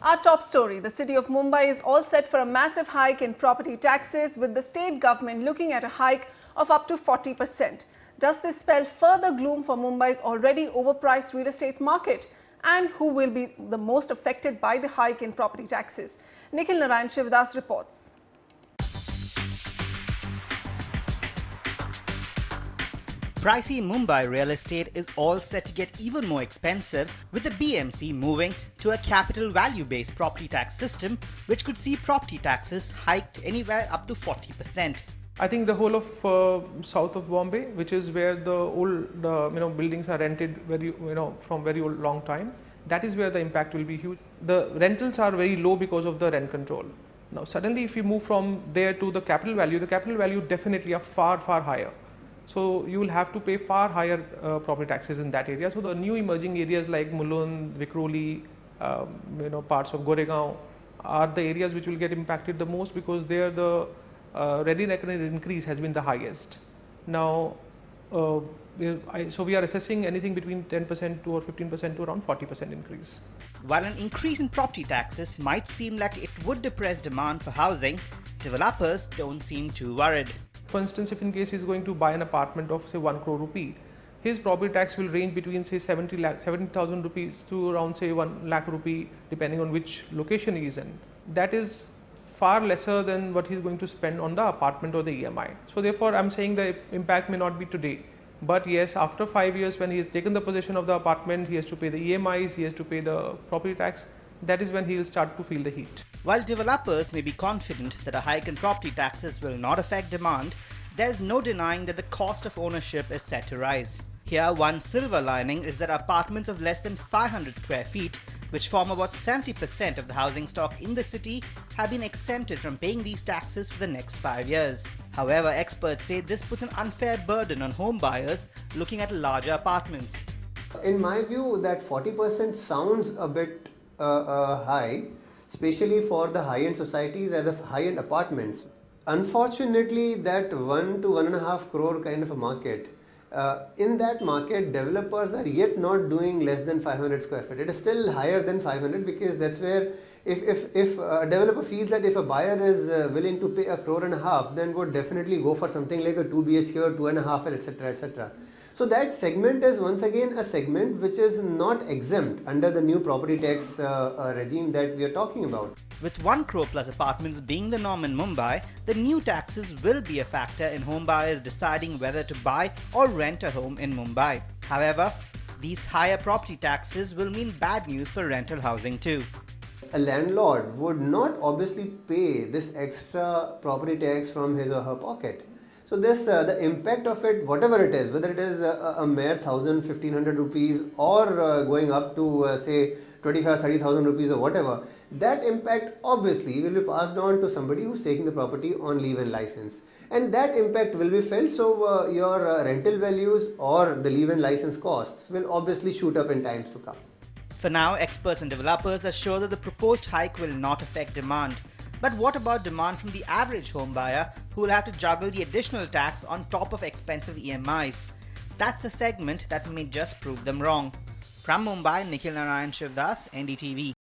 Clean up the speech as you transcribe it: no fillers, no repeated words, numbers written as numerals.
Our top story, the city of Mumbai is all set for a massive hike in property taxes, with the state government looking at a hike of up to 40%. Does this spell further gloom for Mumbai's already overpriced real estate market? And who will be the most affected by the hike in property taxes? Nikhil Narayan Shivdas reports. Pricey Mumbai real estate is all set to get even more expensive, with the BMC moving to a capital value-based property tax system, which could see property taxes hiked anywhere up to 40%. I think the whole of south of Bombay, which is where the old buildings are rented from very old, long time, that is where the impact will be huge. The rentals are very low because of the rent control. Now suddenly if you move from there to the capital value definitely are far higher. So you will have to pay far higher property taxes in that area. So the new emerging areas like Mulund, Vikhroli, parts of Goregaon are the areas which will get impacted the most, because there the ready reckoning increase has been the highest. Now, so we are assessing anything between 10% to or 15% to around 40% increase. While an increase in property taxes might seem like it would depress demand for housing, developers don't seem too worried. For instance, if in case he is going to buy an apartment of say 1 crore rupee, his property tax will range between say 70,000 rupees to around say 1 lakh rupee, depending on which location he is in. That is far lesser than what he is going to spend on the apartment or the EMI. So therefore, I am saying the impact may not be today. But yes, after 5 years, when he has taken the possession of the apartment, he has to pay the EMIs, he has to pay the property tax. That is when he will start to feel the heat. While developers may be confident that a hike in property taxes will not affect demand, there's no denying that the cost of ownership is set to rise. Here, one silver lining is that apartments of less than 500 square feet, which form about 70% of the housing stock in the city, have been exempted from paying these taxes for the next 5 years. However, experts say this puts an unfair burden on home buyers looking at larger apartments. In my view, that 40% sounds a bit high, especially for the high-end societies and the high-end apartments. Unfortunately, that 1 to 1.5 crore kind of a market, in that market, developers are yet not doing less than 500 square feet. It is still higher than 500, because that's where if a developer feels that if a buyer is willing to pay 1.5 crore, then would definitely go for something like a 2 BHK or 2.5, etc., etc. So that segment is once again a segment which is not exempt under the new property tax regime that we are talking about. With 1 crore plus apartments being the norm in Mumbai, the new taxes will be a factor in home buyers deciding whether to buy or rent a home in Mumbai. However, these higher property taxes will mean bad news for rental housing too. A landlord would not obviously pay this extra property tax from his or her pocket. So this, the impact of it, whatever it is, whether it is a mere 1,000, 1,500 rupees or going up to say 25, 30,000 rupees or whatever, that impact obviously will be passed on to somebody who's taking the property on leave-in license. And that impact will be felt, so your rental values or the leave-in license costs will obviously shoot up in times to come. For now, experts and developers are sure that the proposed hike will not affect demand. But what about demand from the average home buyer who will have to juggle the additional tax on top of expensive EMIs? That's a segment that may just prove them wrong. From Mumbai, Nikhil Narayan Shivdas, NDTV.